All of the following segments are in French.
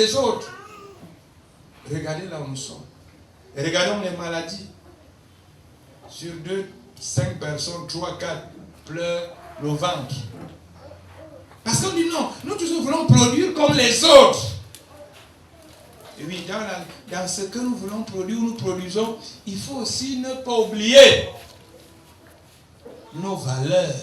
des autres. Regardez là où nous sommes. Et regardons les maladies. Sur 2, 5 personnes, 3, 4 pleurent le ventre. Parce qu'on dit non, nous tous nous voulons produire comme les autres. Et oui, dans ce que nous voulons produire, nous produisons, il faut aussi ne pas oublier nos valeurs.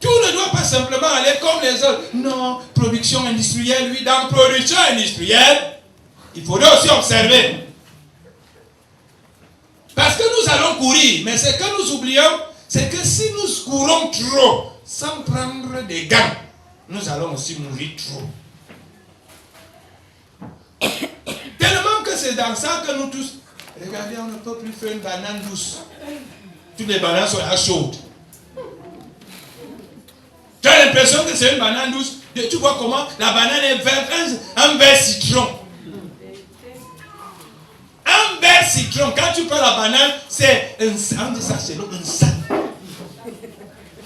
Tout ne doit pas simplement aller comme les autres. Non, production industrielle, oui, dans production industrielle, il faudrait aussi observer. Parce que nous allons courir, mais ce que nous oublions, c'est que si nous courons trop, sans prendre des gants, nous allons aussi mourir trop. Tellement que c'est dans ça que nous tous, regardez, on ne peut plus faire une banane douce. Toutes les bananes sont là chaudes. Tu as l'impression que c'est une banane douce. Tu vois comment la banane est verte, un vert citron. Un vert citron, quand tu prends la banane, c'est on dit ça chez nous, un sang.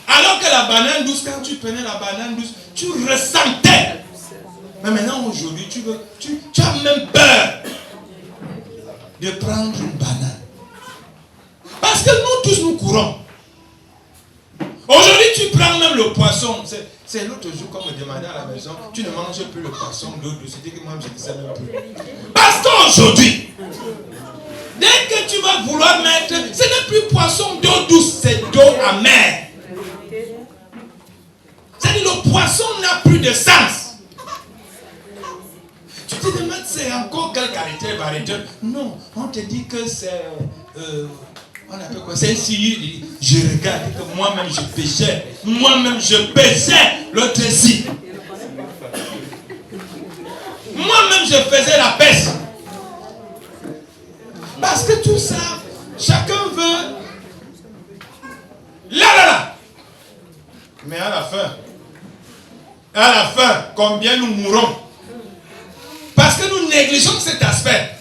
Alors que la banane douce, quand tu prenais la banane douce, tu ressentais. Mais maintenant, aujourd'hui, tu as même peur de prendre une banane. Parce que nous tous, nous courons. Aujourd'hui, tu prends même le poisson. C'est l'autre jour qu'on me demandait à la maison, tu ne manges plus le poisson d'eau douce. C'était que moi, je ne sais même plus. Parce qu'aujourd'hui, dès que tu vas vouloir mettre, ce n'est plus poisson d'eau douce, c'est d'eau amère. C'est-à-dire le poisson n'a plus de sens. Tu te demandes c'est encore quelle qualité variété. Non, on te dit que c'est on appelle quoi? C'est si je regarde que moi-même je péchais. Moi-même je péchais l'autre ci. Moi-même je faisais la pêche. Parce que tout ça, chacun veut. Là. Mais à la fin, combien nous mourrons? Parce que nous négligeons cet aspect.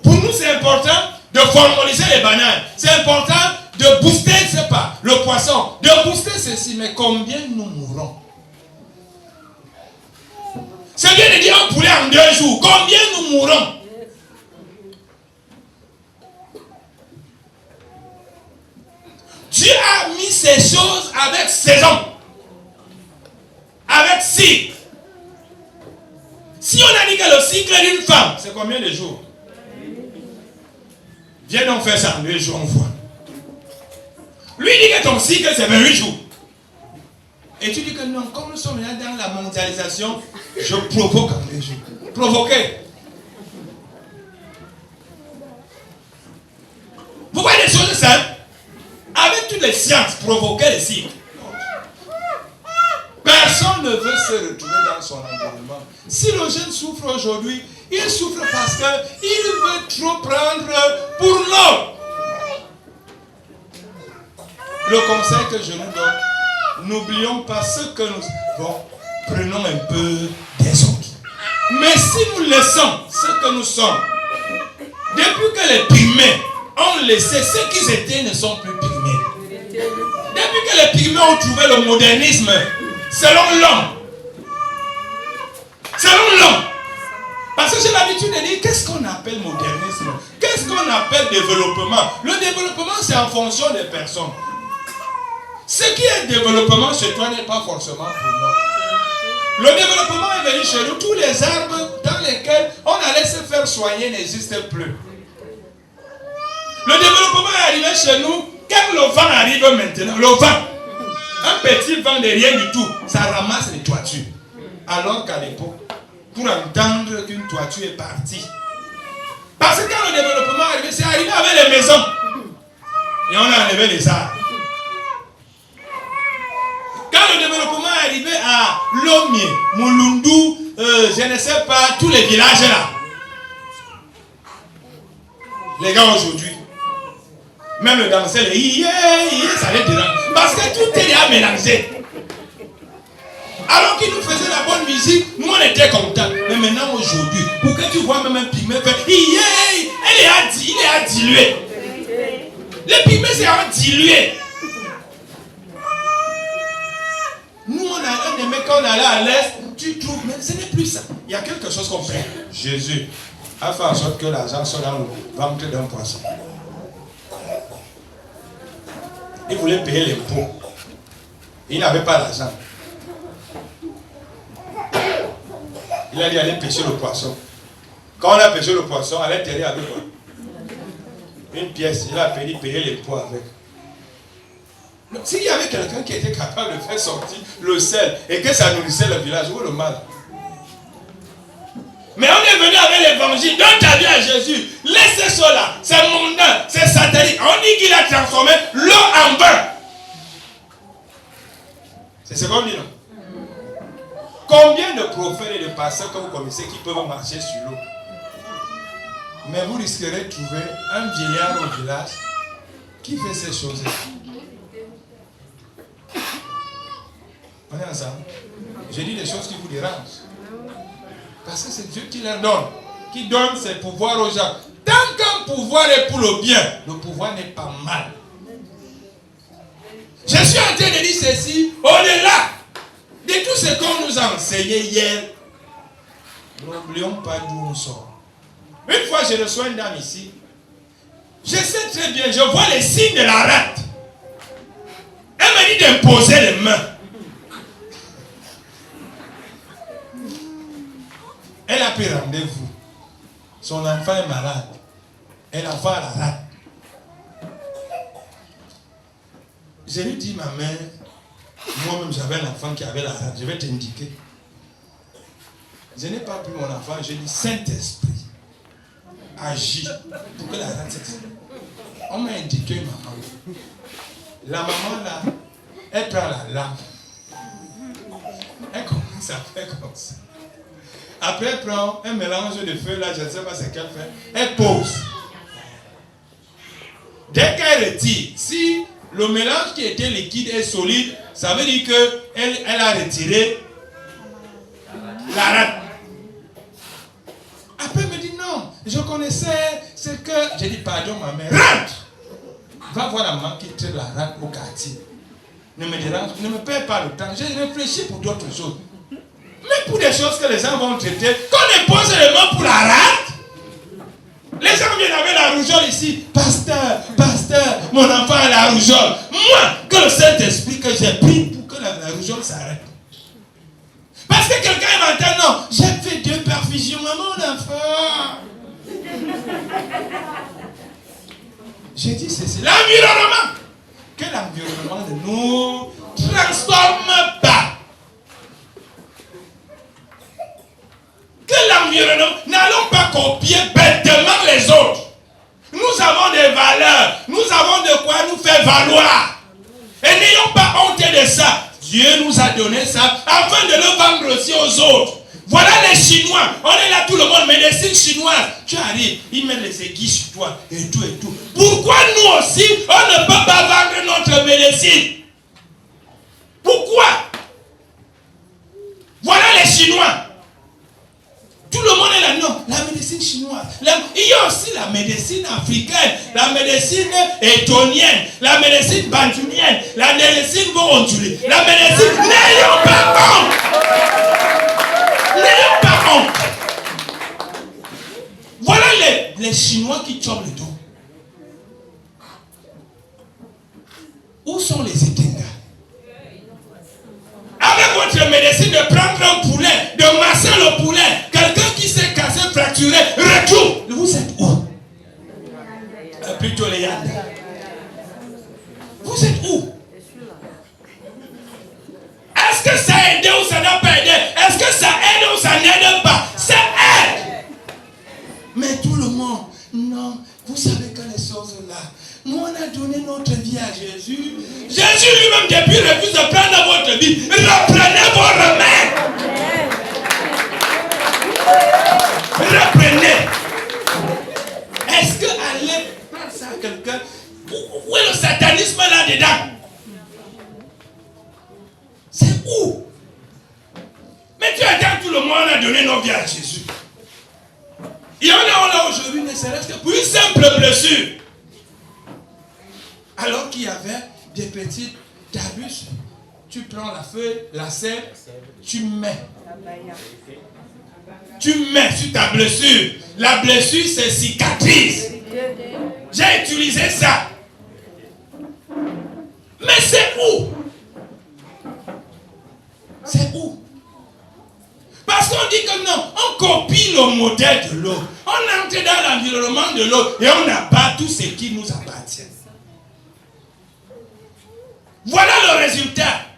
Pour nous, c'est important de formaliser les bananes. C'est important de booster, c'est pas, le poisson. De booster ceci, mais combien nous mourrons? C'est bien de dire un poulet en 2 jours. Combien nous mourrons? Dieu a mis ces choses avec saison. Avec cycle. Si on a dit que le cycle d'une femme, c'est combien de jours? Viens donc faire ça en 2 jours, on voit. Lui dit que ton cycle, c'est 28 jours. Et tu dis que non, comme nous sommes là dans la mondialisation, je provoque en 2 jours. Provoquer. Vous voyez des choses simples? Avec toutes les sciences, provoquer les cycles. Personne ne veut se retrouver dans son environnement. Si le jeune souffre aujourd'hui, il souffre parce qu'il veut trop prendre pour l'autre. Le conseil que je nous donne, n'oublions pas ce que nous prenons un peu des autres. Mais si nous laissons ce que nous sommes, depuis que les pygmées ont laissé ce qu'ils étaient, ne sont plus pygmées. Depuis que les pygmées ont trouvé le modernisme, selon l'homme. Parce que j'ai l'habitude de dire, qu'est-ce qu'on appelle modernisme? Qu'est-ce qu'on appelle développement? Le développement, c'est en fonction des personnes. Ce qui est développement chez toi n'est pas forcément pour moi. Le développement est venu chez nous. Tous les arbres dans lesquels on allait se faire soigner n'existent plus. Le développement est arrivé chez nous quand le vent arrive maintenant. Le vent. Un petit vent de rien du tout, ça ramasse les toitures. Alors qu'à l'époque, pour entendre qu'une toiture est partie. Parce que quand le développement est arrivé, c'est arrivé avec les maisons. Et on a enlevé les arbres. Quand le développement est arrivé à Lomé, Moulundu, je ne sais pas, tous les villages là. Les gars aujourd'hui, même le danser, ça les dérange. Parce que tout est déjà mélangé. Alors qu'il nous faisait la bonne musique, nous on était contents. Mais maintenant aujourd'hui, pour que tu vois même un pygmée faire, il est à diluer. Le pygmée c'est à diluer. Nous on aimait quand on allait à l'est, tu trouves, mais ce n'est plus ça. Il y a quelque chose qu'on fait. Jésus a fait en sorte que l'argent soit dans le ventre d'un poisson. Il voulait payer l'impôt. Il n'avait pas l'argent. Il a dit aller pêcher le poisson. Quand on a pêché le poisson, à l'intérieur avec quoi? Une pièce. Il a payé l'impôt avec. Donc, s'il y avait quelqu'un qui était capable de faire sortir le sel et que ça nourrissait le village, où est le mal? Mais on est venu avec l'évangile. Donne ta vie à Jésus. Laisse ça là. C'est mondain. C'est satanique. On dit qu'il a transformé l'eau en vin. C'est ce qu'on dit, non? Combien de prophètes et de pasteurs que vous connaissez qui peuvent marcher sur l'eau? Mais vous risquerez de trouver un vieillard au village qui fait ces choses-là. On est ensemble. Je dis des choses qui vous dérangent. Parce que c'est Dieu qui leur donne. Qui donne ses pouvoirs aux gens. Tant qu'un pouvoir est pour le bien, le pouvoir n'est pas mal. Je suis en train de dire ceci, au-delà de tout ce qu'on nous a enseigné hier. N'oublions pas d'où nous sommes. Une fois, je reçois une dame ici. Je sais très bien, je vois les signes de la rate. Elle me dit d'imposer les mains. Elle a pris rendez-vous. Son enfant est malade. Elle a fait la rate. Je lui dis, ma mère, moi-même j'avais un enfant qui avait la rate. Je vais t'indiquer. Je n'ai pas pris mon enfant. Je dis, Saint-Esprit, agis pour que la rate s'exprime. On m'a indiqué une maman. La maman là, elle prend la lampe. Elle commence à faire comme ça. Après, elle prend un mélange de feu, là, je ne sais pas ce qu'elle fait. Elle pose. Dès qu'elle retire, si le mélange qui était liquide est solide, ça veut dire qu'elle a retiré la rate. Après, elle me dit non, je connaissais ce que. J'ai dit pardon, ma mère, rentre. Va voir la maman qui traite la rate au quartier. Ne me dérange, ne me perds pas le temps. J'ai réfléchi pour d'autres choses. Mais pour des choses que les gens vont traiter, qu'on impose les mains pour la rate, les gens viennent avec la rougeole ici. Pasteur, mon enfant a la rougeole. Moi, que le Saint-Esprit que j'ai pris pour que la rougeole s'arrête. Parce que quelqu'un m'entend, non, j'ai fait 2 perfusions à mon enfant. J'ai dit ceci, l'environnement. Que l'environnement ne nous transforme pas. Que l'environnement, n'allons pas copier bêtement les autres. Nous avons des valeurs, nous avons de quoi nous faire valoir. Et n'ayons pas honte de ça. Dieu nous a donné ça afin de le vendre aussi aux autres. Voilà les Chinois, on est là tout le monde, médecine chinoise. Tu arrives, ils mettent les aiguilles sur toi et tout et tout. Pourquoi nous aussi, on ne peut pas vendre notre médecine? Pourquoi? Voilà les Chinois. Tout le monde est là, non, la médecine chinoise. Il y a aussi la médecine africaine, la médecine étonienne, la médecine bantounienne, la médecine burundule, la médecine... N'ayons pas honte! N'ayons pas honte! Voilà les Chinois qui chopent le dos. Où sont les Étengas? Avec votre médecine de prendre un poulet, de masser le poulet, quelqu'un qui s'est cassé, fracturé, retourne. Vous êtes où? Plutôt les Yanda. Vous êtes où? Est-ce que ça a aidé ou ça n'a pas aidé? Est-ce que ça aide ou ça n'aide pas? Ça aide. Mais tout le monde, non, vous savez que les choses là, nous on a donné notre vie à Jésus. Jésus lui-même depuis refuse de prendre votre vie. Reprenez vos remèdes. Reprenez. Est-ce que aller prendre ça à quelqu'un? Où est le satanisme là-dedans? C'est où? Mais tu attends, tout le monde a donné nos vies à Jésus. Et on est là aujourd'hui, ne serait-ce que pour une simple blessure. Alors qu'il y avait des petits tabus. tu prends la feuille, la sève, tu mets. Tu mets sur ta blessure. La blessure, c'est cicatrice. J'ai utilisé ça. Mais c'est où? C'est où? Parce qu'on dit que non, on copie le modèle de l'eau. On entre dans l'environnement de l'eau et on abat tout ce qui nous appartient. Voilà le résultat.